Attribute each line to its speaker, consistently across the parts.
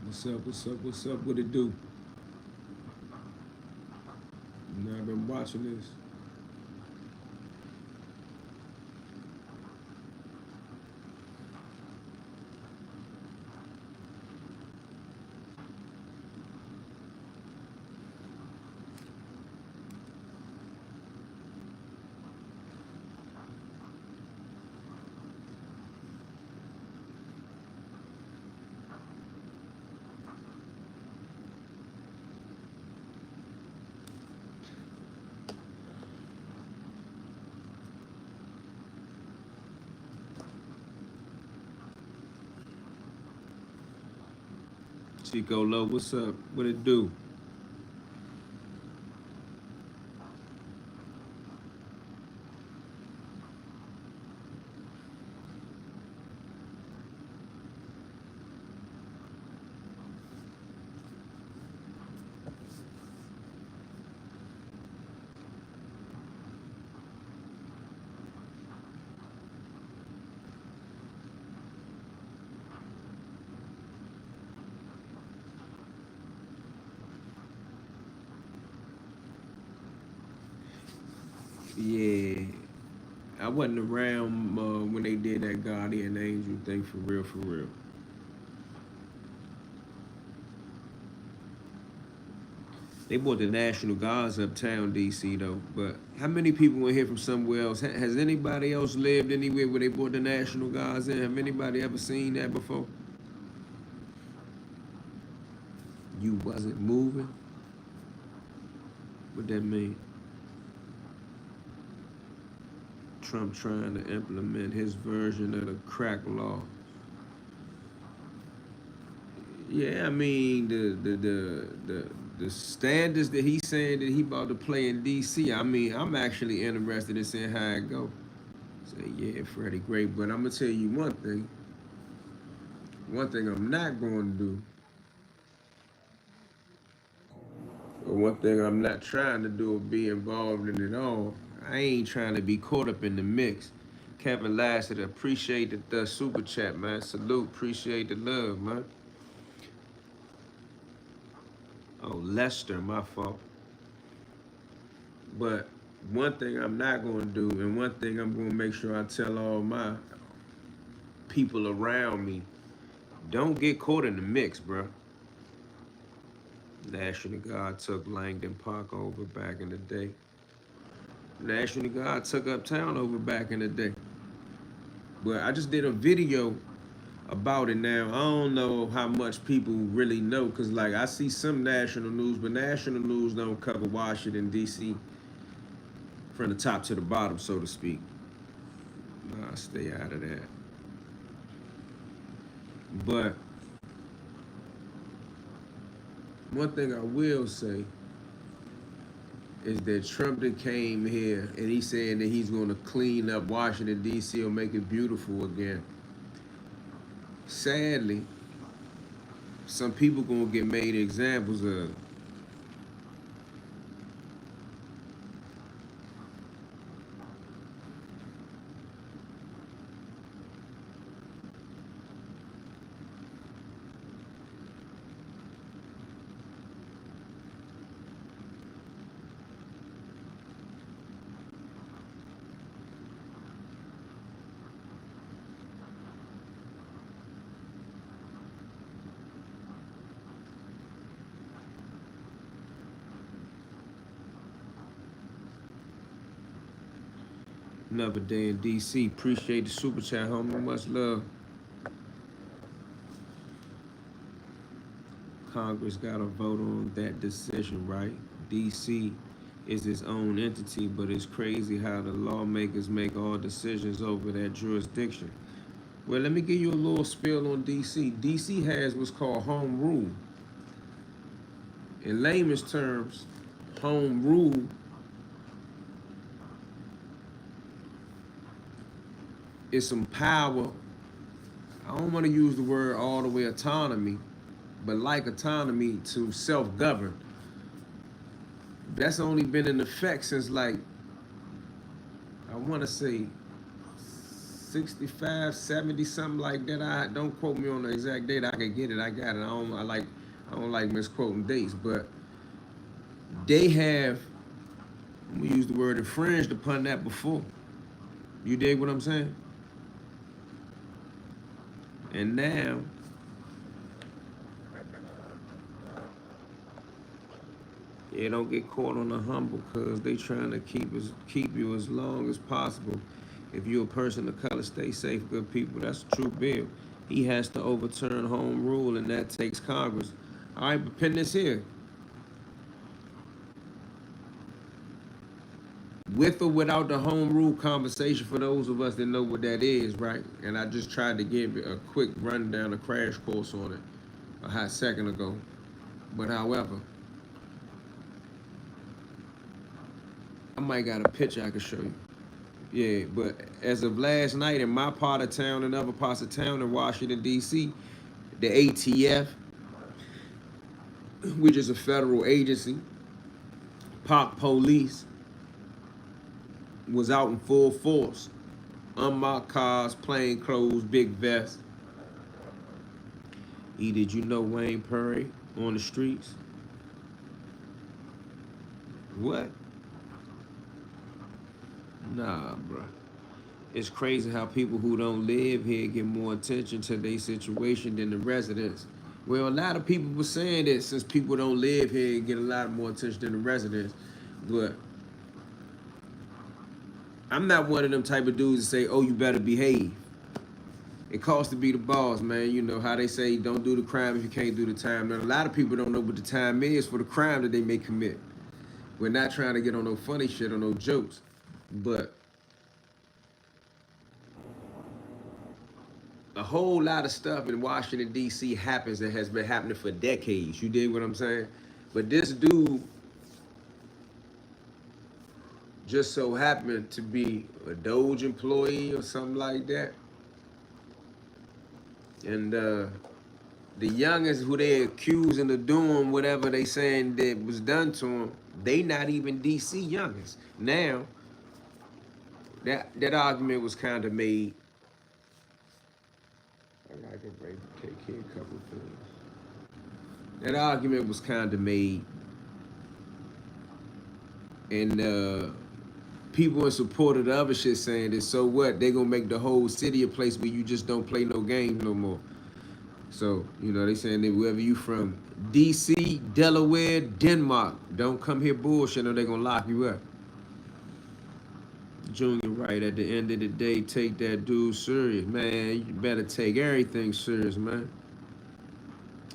Speaker 1: What's up? What's up? What's up? What it do? You know, I've been watching this. Chico Low, what's up? What it do? Yeah, I wasn't around when they did that Guardian Angel thing for real, for real. They brought the National Guards uptown DC though. But how many people in here from somewhere else? Has anybody else lived anywhere where they brought the National Guards in? Have anybody ever seen that before? You wasn't moving? What that mean? Trump trying to implement his version of the crack law. Yeah, I mean the standards that he's saying that he about to play in DC. I mean, I'm actually interested in seeing how it go. Say, yeah, Freddie, great, but I'm gonna tell you one thing. One thing I'm not going to do, or one thing I'm not trying to do, or be involved in it all. I ain't trying to be caught up in the mix. Kevin Lassiter, appreciate the super chat, man. Salute, appreciate the love, man. Oh, Lester, my fault. But one thing I'm not going to do, and one thing I'm going to make sure I tell all my people around me, don't get caught in the mix, bro. National Guard took Langdon Park over back in the day. National Guard took Uptown over back in the day. But I just did a video about it now. I don't know how much people really know because, like, I see some national news, but national news don't cover Washington, D.C. from the top to the bottom, so to speak. Nah, stay out of that. But one thing I will say is that Trump that came here and he's saying that he's going to clean up Washington, D.C. or make it beautiful again. Sadly, some people going to get made examples of. Another day in DC. Appreciate the super chat, homie. Much love. Congress got to vote on that decision, right? DC is its own entity, but it's crazy how the lawmakers make all decisions over that jurisdiction. Well, let me give you a little spiel on DC. DC has what's called home rule. In layman's terms, home rule is some power. I don't want to use the word all the way autonomy, but like autonomy to self-govern. That's only been in effect since, like, I want to say 65, 70, something like that. I don't quote me on the exact date. I can get it. I got it. I don't like misquoting dates, but they have, I'm gonna use the word infringed upon that before. You dig what I'm saying? And now you don't get caught on the humble because they trying to keep you as long as possible. If you're a person of color, stay safe, good people. That's a true bill. He has to overturn home rule, and that takes Congress. All right, but pin this here. With or without the home rule conversation, for those of us that know what that is, right? And I just tried to give a quick rundown, a crash course on it a hot second ago. But however, I might got a picture I can show you. Yeah, but as of last night in my part of town and other parts of town in Washington, D.C., the ATF, which is a federal agency, Park Police, was out in full force. Unmarked cars, plain clothes, big vests. Did you know Wayne Perry on the streets? What? Nah, bro. It's crazy how people who don't live here get more attention to their situation than the residents. Well, a lot of people were saying that since people don't live here, get a lot more attention than the residents. But I'm not one of them type of dudes that say, oh, you better behave. It costs to be the boss, man. You know how they say, don't do the crime if you can't do the time. Now, a lot of people don't know what the time is for the crime that they may commit. We're not trying to get on no funny shit or no jokes. But a whole lot of stuff in Washington, D.C. happens that has been happening for decades. You dig what I'm saying? But this dude just so happened to be a Doge employee or something like that. And the youngest who they accusing of doing whatever they saying that was done to him, they not even DC youngest. Now, that argument was kind of made. I gotta get ready to take care of a couple of things. That argument was kind of made, and people in support of the other shit saying that, so what? They gonna make the whole city a place where you just don't play no games no more. So, you know, they saying that wherever you from, DC, Delaware, Denmark, don't come here bullshit or they gonna lock you up. Junior, right, at the end of the day, take that dude serious. Man, you better take everything serious, man.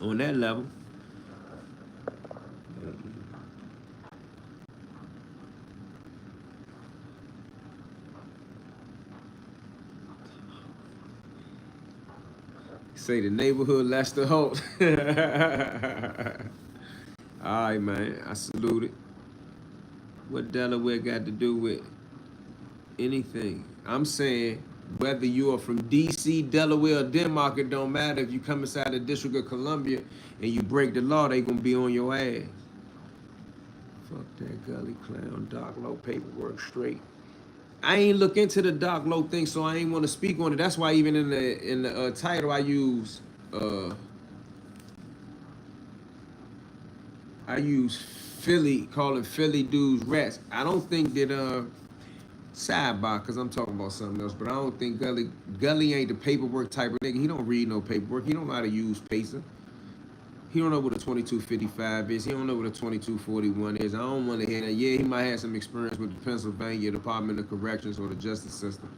Speaker 1: On that level. Say the neighborhood Lester Holt. All right, man, I salute it. What Delaware got to do with anything? I'm saying whether you are from DC, Delaware, or Denmark, it don't matter. If you come inside the District of Columbia and you break the law, they gonna be on your ass. Fuck that gully clown, Doc Low paperwork straight. I ain't look into the Doc Low thing, so I ain't want to speak on it. That's why even in the title I use Philly, calling Philly dudes rats. I don't think that sidebar, because I'm talking about something else, but I don't think Gully ain't the paperwork type of nigga. He don't read no paperwork. He don't know how to use Pacer. He don't know what a 2255 is. He don't know what a 2241 is. I don't want to hear that. Yeah, he might have some experience with the Pennsylvania Department of Corrections or the justice system.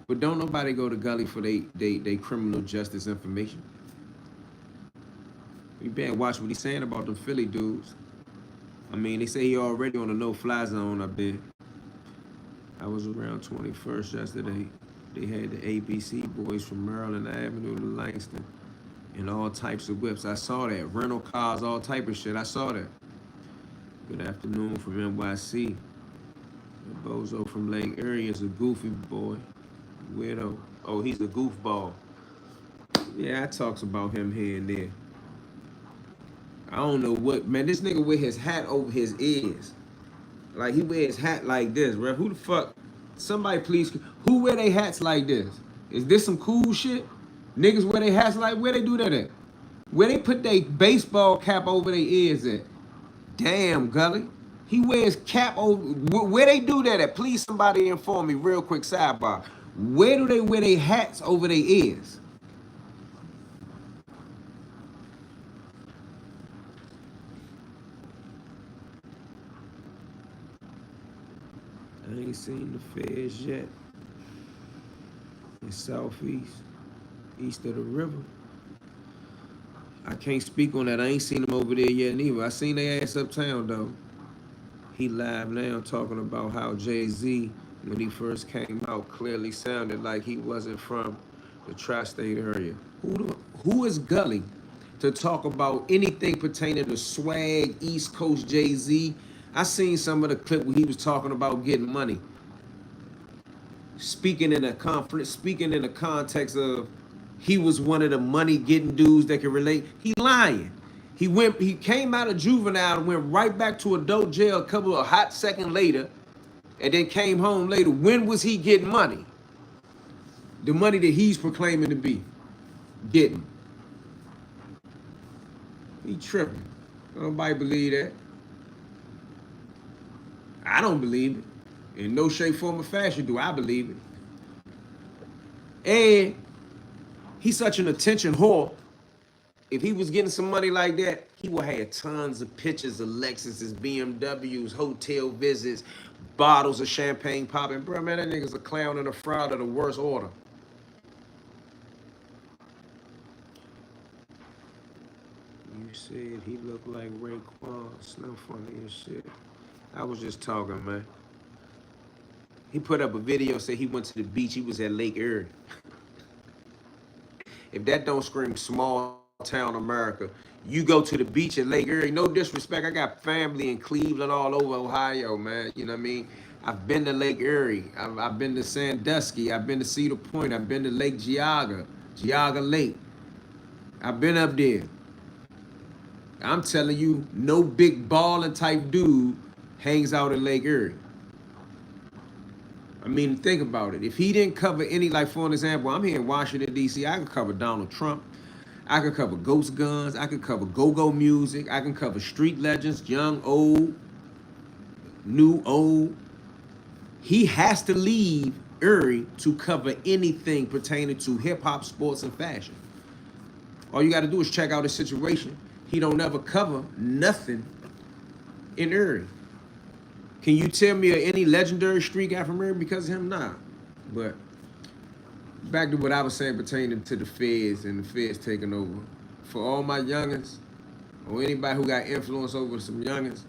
Speaker 1: But don't nobody go to Gully for they criminal justice information. You better watch what he's saying about them Philly dudes. I mean, they say he already on a no-fly zone up there. I was around 21st yesterday. They had the ABC boys from Maryland Avenue to Langston and all types of whips. I saw that. Rental cars, all type of shit. I saw that. Good afternoon from NYC. The bozo from Lake Erie is a goofy boy. Weirdo. Oh, he's a goofball. Yeah, I talks about him here and there. I don't know what, man, this nigga wear his hat over his ears. Like, he wear his hat like this, bro. Who the fuck? Somebody please, who wear their hats like this? Is this some cool shit? Niggas wear their hats like, where they do that at? Where they put their baseball cap over their ears at? Damn, Gully. He wears cap over. Where they do that at? Please, somebody inform me real quick. Sidebar. Where do they wear their hats over their ears? I ain't seen the feds yet. In southeast, east of the river. I can't speak on that. I ain't seen them over there yet neither. I seen their ass uptown though. He live now talking about how Jay-Z, when he first came out, clearly sounded like he wasn't from the tri-state area. Who is Gully to talk about anything pertaining to swag, East Coast Jay-Z? I seen some of the clip where he was talking about getting money. Speaking in a conference, speaking in the context of he was one of the money getting dudes that can relate. He lying. He came out of juvenile and went right back to adult jail a couple of hot seconds later, and then came home later. When was he getting money? The money that he's proclaiming to be getting. He tripping. Nobody believe that. I don't believe it. In no shape, form, or fashion do I believe it. And he's such an attention whore. If he was getting some money like that, he would have tons of pictures of Lexuses, BMWs, hotel visits, bottles of champagne popping. Bro, man, that nigga's a clown and a fraud of the worst order. You said he looked like Raekwon. Slim funny as shit. I was just talking, man. He put up a video, said he went to the beach. He was at Lake Erie. If that don't scream small town America, you go to the beach at Lake Erie. No disrespect, I got family in Cleveland, all over Ohio, man. You know what I mean? I've been to Lake Erie. I've been to Sandusky. I've been to Cedar Point. I've been to Lake Geauga Lake. I've been up there. I'm telling you, no big balling type dude hangs out in Lake Erie. I mean, think about it. If he didn't cover any, like for an example, I'm here in Washington, D.C., I could cover Donald Trump. I could cover Ghost Guns. I could cover go-go music. I can cover street legends, young, old, new, old. He has to leave Erie to cover anything pertaining to hip-hop, sports, and fashion. All you got to do is check out his situation. He don't ever cover nothing in Erie. Can you tell me of any legendary street guy from Erie because of him? Nah. But back to what I was saying pertaining to the feds and the feds taking over. For all my youngins, or anybody who got influence over some youngins,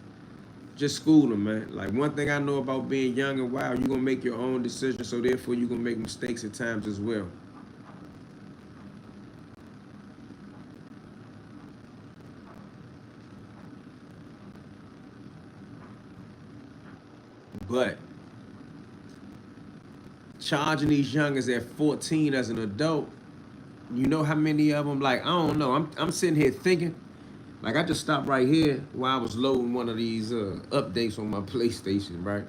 Speaker 1: just school them, man. Like, one thing I know about being young and wild, you're going to make your own decisions, so therefore you're going to make mistakes at times as well. But charging these youngers at 14 as an adult, you know how many of them, like, I don't know. I'm sitting here thinking, like, I just stopped right here while I was loading one of these updates on my PlayStation, right?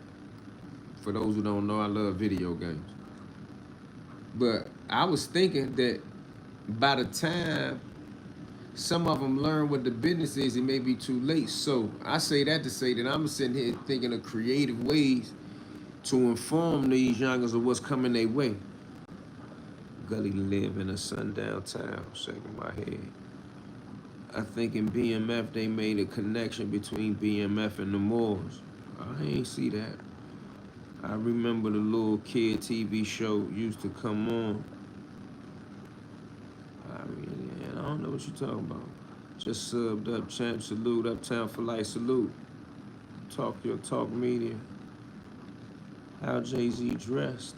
Speaker 1: For those who don't know, I love video games. But I was thinking that by the time some of them learn what the business is, it may be too late. So I say that to say that I'm sitting here thinking of creative ways to inform these youngers of what's coming their way. Gully live in a sundown town, shaking my head. I think in BMF they made a connection between BMF and the Moors. I ain't see that. I remember the little kid TV show used to come on. I don't know what you're talking about. Just subbed up, champ, salute, uptown for life, salute. Talk your talk media. How Jay-Z dressed.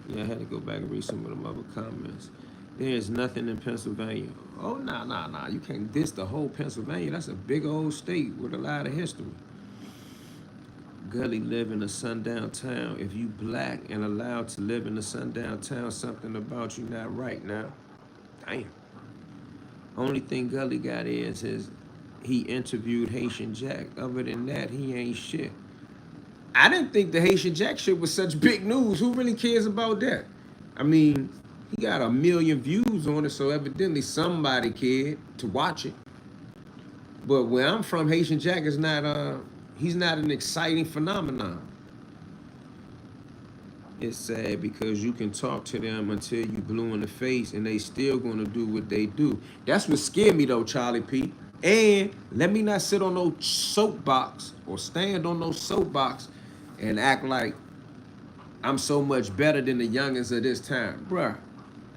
Speaker 1: Yeah, I had to go back and read some of them other comments. There is nothing in Pennsylvania. Oh, nah. You can't diss the whole Pennsylvania. That's a big old state with a lot of history. Gully live in a sundown town. If you black and allowed to live in a sundown town, something about you not right now. Damn. Only thing Gully got is he interviewed Haitian Jack. Other than that, he ain't shit. I didn't think the Haitian Jack shit was such big news. Who really cares about that? I mean, he got 1 million views on it, so evidently somebody cared to watch it. But where I'm from, Haitian Jack is not he's not an exciting phenomenon. It's sad because you can talk to them until you blue in the face and they still gonna do what they do. That's what scared me though, Charlie P. And let me not sit on no soapbox or stand on no soapbox and act like I'm so much better than the youngins of this time. Bruh,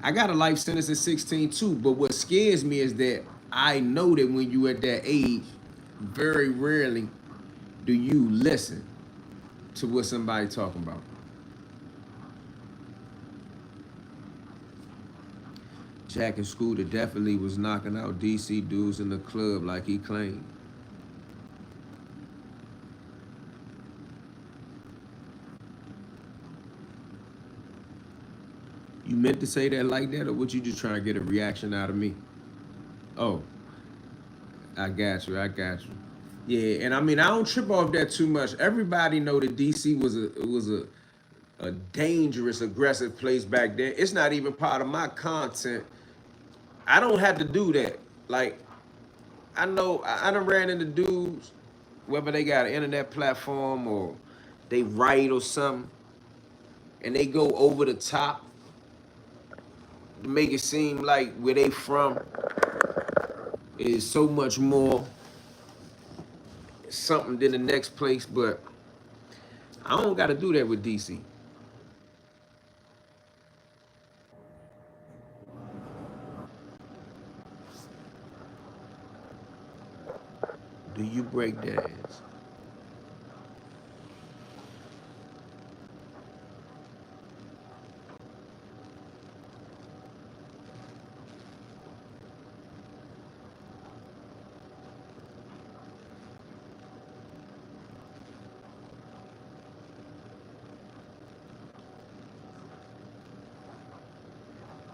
Speaker 1: I got a life sentence at 16 too, but what scares me is that I know that when you at that age, very rarely do you listen to what somebody talking about. Jack and Scooter definitely was knocking out DC dudes in the club like he claimed. You meant to say that like that, or would you just try to get a reaction out of me? Oh, I got you. I got you. Yeah, and I mean I don't trip off that too much. Everybody know that DC was a dangerous, aggressive place back then. It's not even part of my content. I don't have to do that. Like I know I done ran into dudes, whether they got an internet platform or they write or something, and they go over the top to make it seem like where they from is so much more something than the next place, but I don't got to do that with DC. Do you break dance?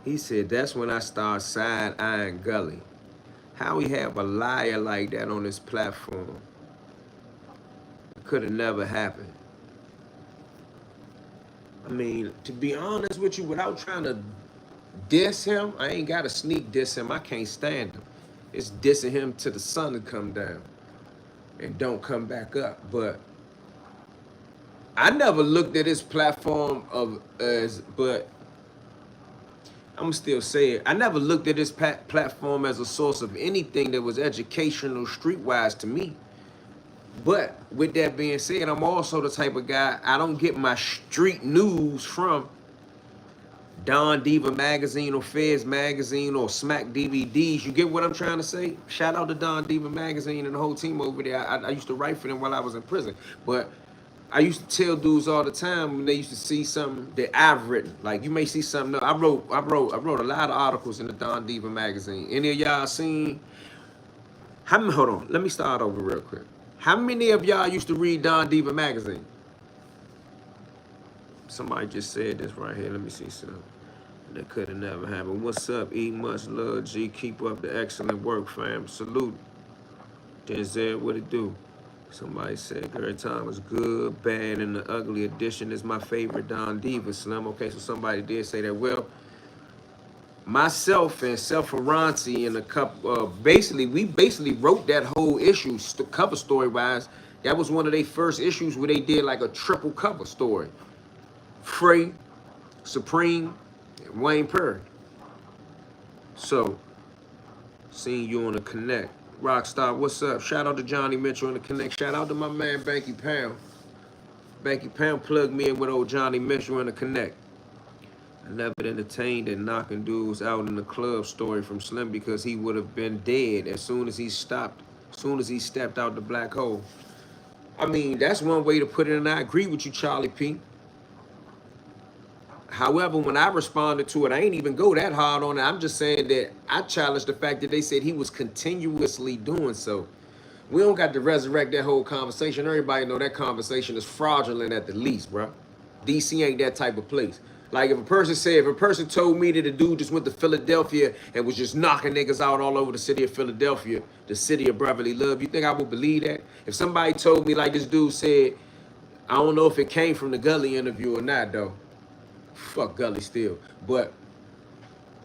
Speaker 1: He said, that's when I start side-eyeing Gully. How we have a liar like that on this platform? Could have never happened. I mean, to be honest with you, without trying to diss him, I ain't got to sneak diss him. I can't stand him. It's dissing him to the sun to come down and don't come back up. But I never looked at his platform but I'm gonna still say it. I never looked at this platform as a source of anything that was educational, streetwise to me. But with that being said, I'm also the type of guy, I don't get my street news from Don Diva magazine or Feds magazine or Smack DVDs. You get what I'm trying to say? Shout out to Don Diva magazine and the whole team over there. I used to write for them while I was in prison. But I used to tell dudes all the time when they used to see something that I've written. Like you may see something. I wrote a lot of articles in the Don Diva magazine. Any of y'all seen? Hold on. Let me start over real quick. How many of y'all used to read Don Diva magazine? Somebody just said this right here. Let me see something. That could have never happened. What's up? E, much love, G. Keep up the excellent work, fam. Salute. Denzel, what it do? Somebody said Gary Thomas, good, bad, and the ugly edition is my favorite Don Diva, Slim. Okay, so somebody did say that. Well, myself and Self Aranti and a couple, we basically wrote that whole issue, cover story-wise. That was one of their first issues where they did like a triple cover story. Frey, Supreme, and Wayne Perry. So, seeing you on the Connect. Rockstar, what's up? Shout out to Johnny Mitchell on the Connect. Shout out to my man Banky Pound. Banky Pound plugged me in with old Johnny Mitchell in the Connect. I never entertained and knocking dudes out in the club story from Slim because he would have been dead as soon as he stepped out the black hole. I mean, that's one way to put it, and I agree with you, Charlie P. However, when I responded to it, I ain't even go that hard on it. I'm just saying that I challenged the fact that they said he was continuously doing so. We don't got to resurrect that whole conversation. Everybody know that conversation is fraudulent at the least, bro. DC ain't that type of place. Like if a person told me that a dude just went to Philadelphia and was just knocking niggas out all over the city of Philadelphia, the city of brotherly love, you think I would believe that? If somebody told me like this dude said, I don't know if it came from the Gully interview or not though. Fuck Gully still. But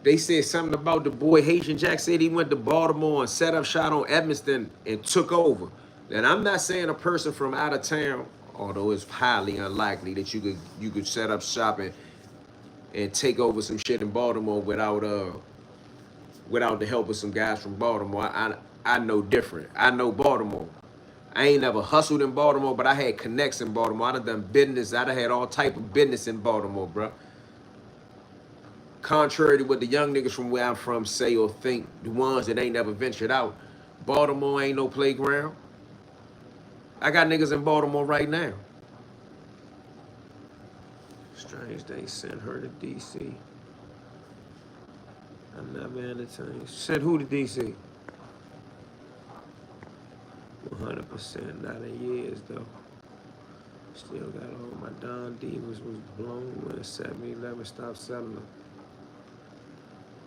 Speaker 1: they said something about the boy Haitian Jack said he went to Baltimore and set up shot on Evanston and took over. And I'm not saying a person from out of town, although it's highly unlikely that you could set up shop and take over some shit in Baltimore without the help of some guys from Baltimore. I know different. I know Baltimore. I ain't never hustled in Baltimore, but I had connects in Baltimore. I done business. I done had all type of business in Baltimore, bro. Contrary to what the young niggas from where I'm from say or think, the ones that ain't never ventured out, Baltimore ain't no playground. I got niggas in Baltimore right now. Strange they sent her to DC. I never entertained. Sent who to DC? 100% not in years though. Still got all my Don Divas was blown when 7-Eleven stopped selling them.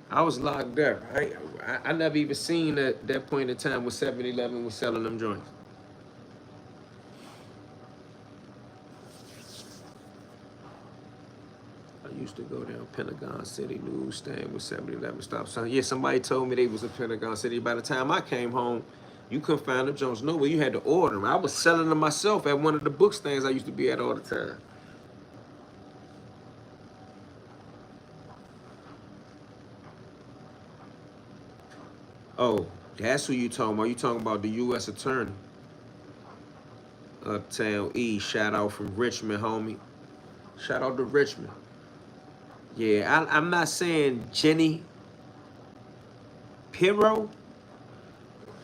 Speaker 1: I was locked up. I never even seen that point in time where 7-Eleven was selling them joints. I used to go down Pentagon City newsstand with 7-Eleven stop sign. Yeah, somebody told me they was in Pentagon City. By the time I came home, you couldn't find them joints nowhere. You had to order them. I was selling them myself at one of the book stands I used to be at all the time. Oh, that's who you talking about. You talking about the U.S. Attorney. Uptown E. Shout out from Richmond, homie. Shout out to Richmond. Yeah, I'm not saying Jenny Pirro.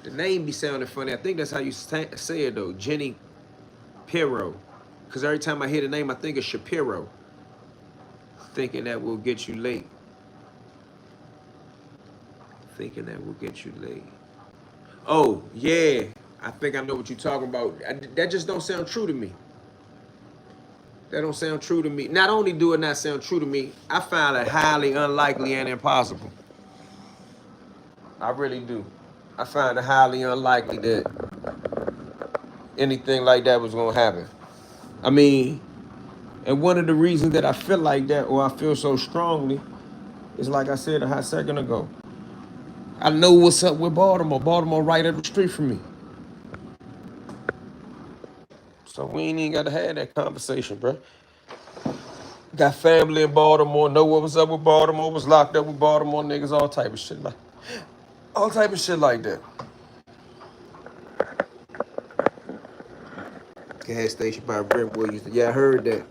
Speaker 1: The name be sounding funny. I think that's how you say it though. Jenny Pirro. Because every time I hear the name, I think of Shapiro. Thinking that will get you late. Thinking that will get you late. Oh, yeah. I think I know what you're talking about. That just don't sound true to me. That don't sound true to me. Not only do it not sound true to me, I find it highly unlikely and impossible. I really do. I find it highly unlikely that anything like that was gonna happen. I mean, and one of the reasons that I feel like that, or I feel so strongly, is like I said a hot second ago. I know what's up with Baltimore. Baltimore right up the street from me. So we ain't even gotta have that conversation, bro. Got family in Baltimore, know what was up with Baltimore, was locked up with Baltimore niggas, all type of shit like that. Gas station by Brentwood used to, yeah, I heard that.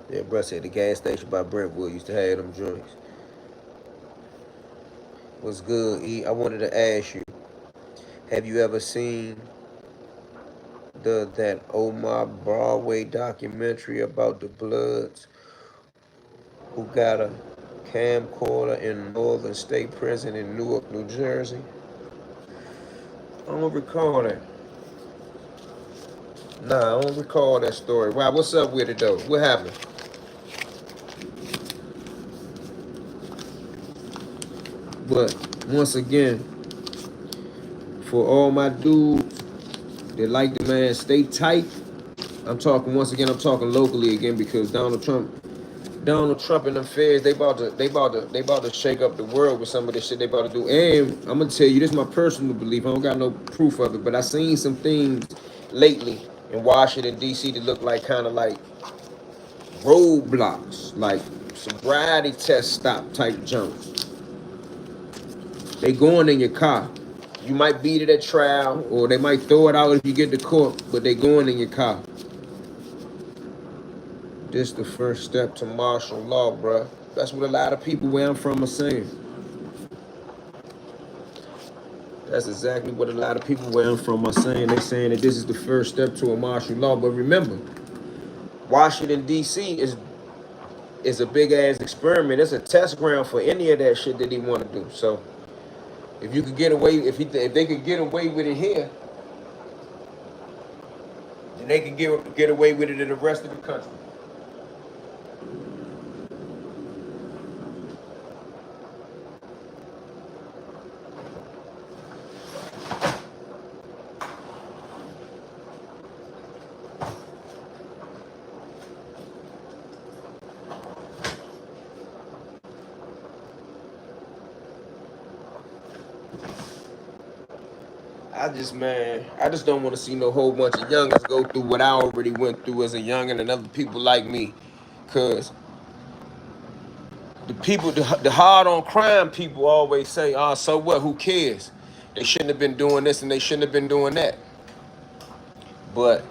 Speaker 1: Yeah, bro said the gas station by Brentwood used to have them joints. What's good, E? I wanted to ask you, have you ever seen that Omar Broadway documentary about the Bloods who got a camcorder in Northern State Prison in Newark, New Jersey? I don't recall that. Nah, I don't recall that story. Wow, what's up with it though? What happened? But once again, for all my dudes that like the man stay tight, I'm talking once again. I'm talking locally again because Donald Trump and them feds, they about to shake up the world with some of the shit they about to do. And I'm gonna tell you, this is my personal belief. I don't got no proof of it, but I seen some things lately in Washington D.C. that look like kind of like roadblocks, like sobriety test stop type jumps. They going in your car. You might beat it at trial, or they might throw it out if you get to court, but they going in your car. This the first step to martial law, bruh. That's what a lot of people where I'm from are saying. That's exactly what a lot of people where I'm from are saying. They're saying that this is the first step to a martial law. But remember, Washington, D.C. is a big ass experiment. It's a test ground for any of that shit that he want to do. So if you could get away, if they could get away with it here, then they can get away with it in the rest of the country. I just don't want to see no whole bunch of youngins go through what I already went through as a youngin and other people like me. Cause the hard on crime people always say, oh, so what, who cares? They shouldn't have been doing this and they shouldn't have been doing that. But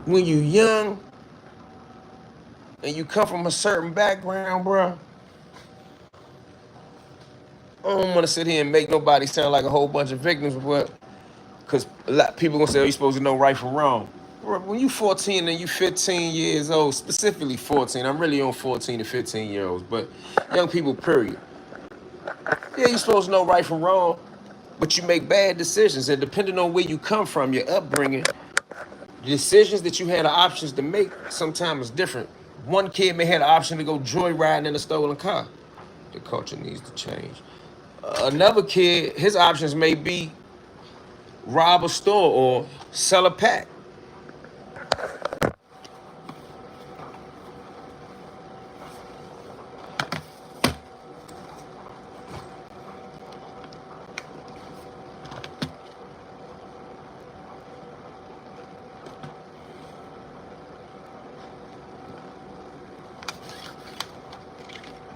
Speaker 1: when you young and you come from a certain background, bro, I don't want to sit here and make nobody sound like a whole bunch of victims, but because a lot of people gonna say, oh, you supposed to know right from wrong. When you 14 and you 15 years old, specifically 14, I'm really on 14 to 15 year olds, but young people, period. Yeah, you supposed to know right from wrong, but you make bad decisions, and depending on where you come from, your upbringing, the decisions that you had the options to make sometimes is different. One kid may have the option to go joyriding in a stolen car. The culture needs to change. Another kid, his options may be rob a store or sell a pack.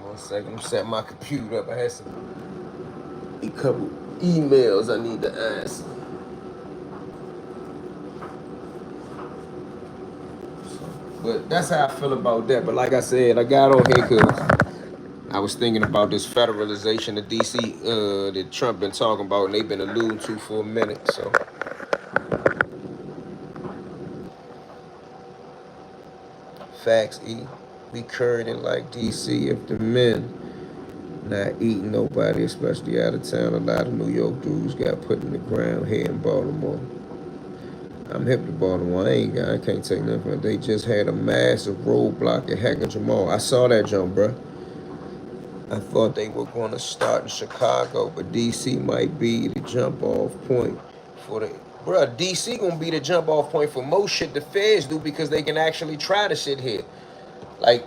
Speaker 1: 1 second, I'm setting my computer up. I had a couple emails I need to answer. But that's how I feel about that. But like I said, I got on here because I was thinking about this federalization of DC that Trump been talking about and they've been alluding to for a minute. So facts, E. We curried it like DC if the men not eating nobody, especially out of town. A lot of New York dudes got put in the ground here in Baltimore. I'm hip to Baltimore. I can't take nothing from it. They just had a massive roadblock at Hack and Jamal. I saw that jump, bro. I thought they were going to start in Chicago, but DC might be the jump off point for the. Bruh, DC gonna be the jump off point for most shit the feds do because they can actually try the shit here. Like,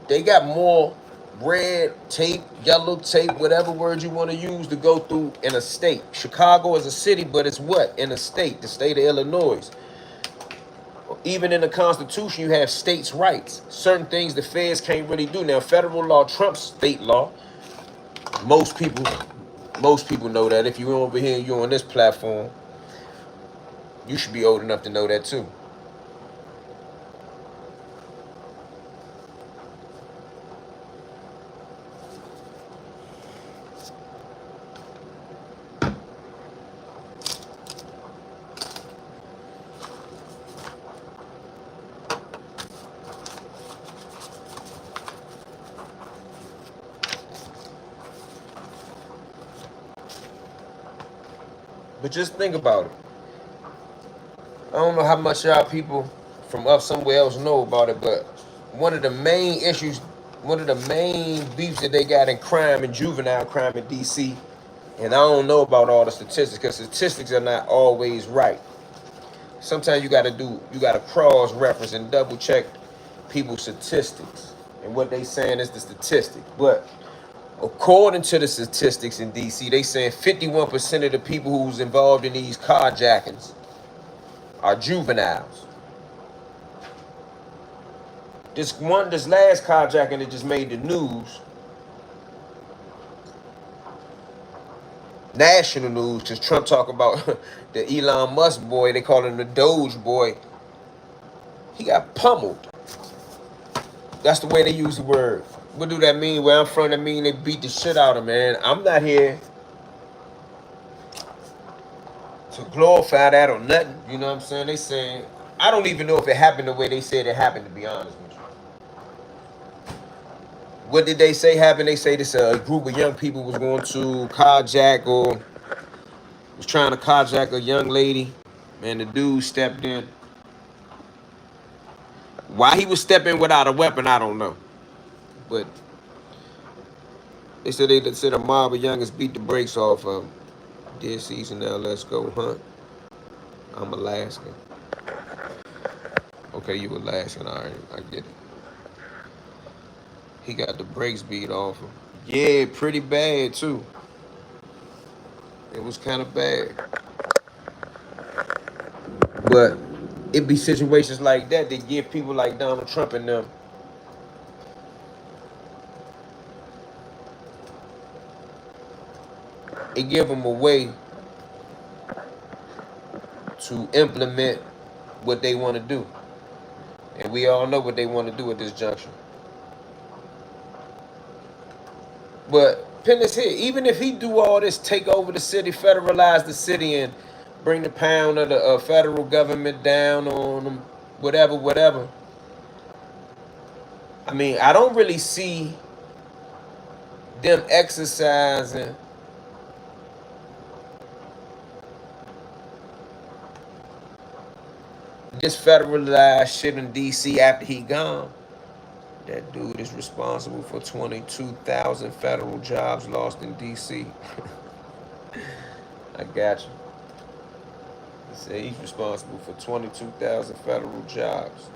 Speaker 1: they got more red tape, yellow tape, whatever word you want to use to go through in a state. Chicago is a city, but it's what? In a state, the state of Illinois. Even in the Constitution, you have states' rights. Certain things the feds can't really do. Now, federal law trumps state law. Most people know that. If you're over here, you're on this platform, you should be old enough to know that too. But just think about it. I don't know how much y'all people from up somewhere else know about it, but one of the main issues, one of the main beefs that they got in crime and juvenile crime in DC, and I don't know about all the statistics because statistics are not always right. Sometimes you gotta cross reference and double check people's statistics and what they saying is the statistic. But according to the statistics in DC, they saying 51% of the people who's involved in these carjackings are juveniles. This last carjacking that just made the news, national news, because Trump talk about the Elon Musk boy, they call him the Doge boy. He got pummeled. That's the way they use the word. What do that mean? Where I'm from, that mean they beat the shit out of him, man. I'm not here to glorify that or nothing. You know what I'm saying? They saying, I don't even know if it happened the way they said it happened, to be honest with you. What did they say happened? They say this group of young people was going to carjack or was trying to carjack a young lady. Man, the dude stepped in. Why he was stepping without a weapon, I don't know. But they said a mob of youngins beat the brakes off of him. Dead season now, let's go hunt. I'm Alaskan. Okay, you Alaskan, all right, I get it. He got the brakes beat off him. Yeah, pretty bad too. It was kind of bad. But it be situations like that that give people like Donald Trump and them, it give them a way to implement what they want to do. And we all know what they want to do at this juncture. But Pennis here, even if he do all this, take over the city, federalize the city, and bring the pound of the federal government down on them, whatever, whatever. I mean, I don't really see them exercising this federalized shit in D.C. after he gone. That dude is responsible for 22,000 federal jobs lost in D.C. I got you. He said he's responsible for 22,000 federal jobs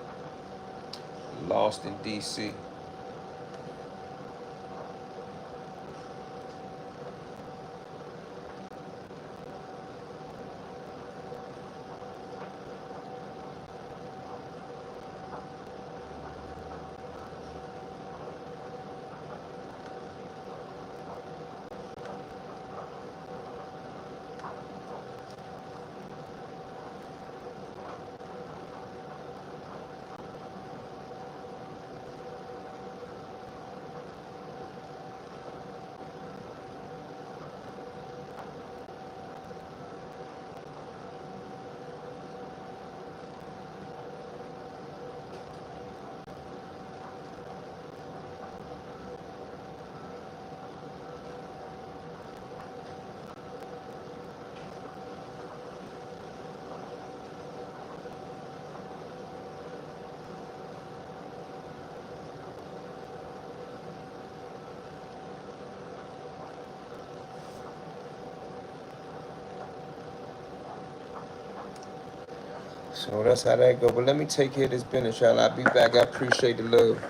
Speaker 1: lost in D.C. So that's how that go. But let me take care of this business, y'all. I'll be back. I appreciate the love.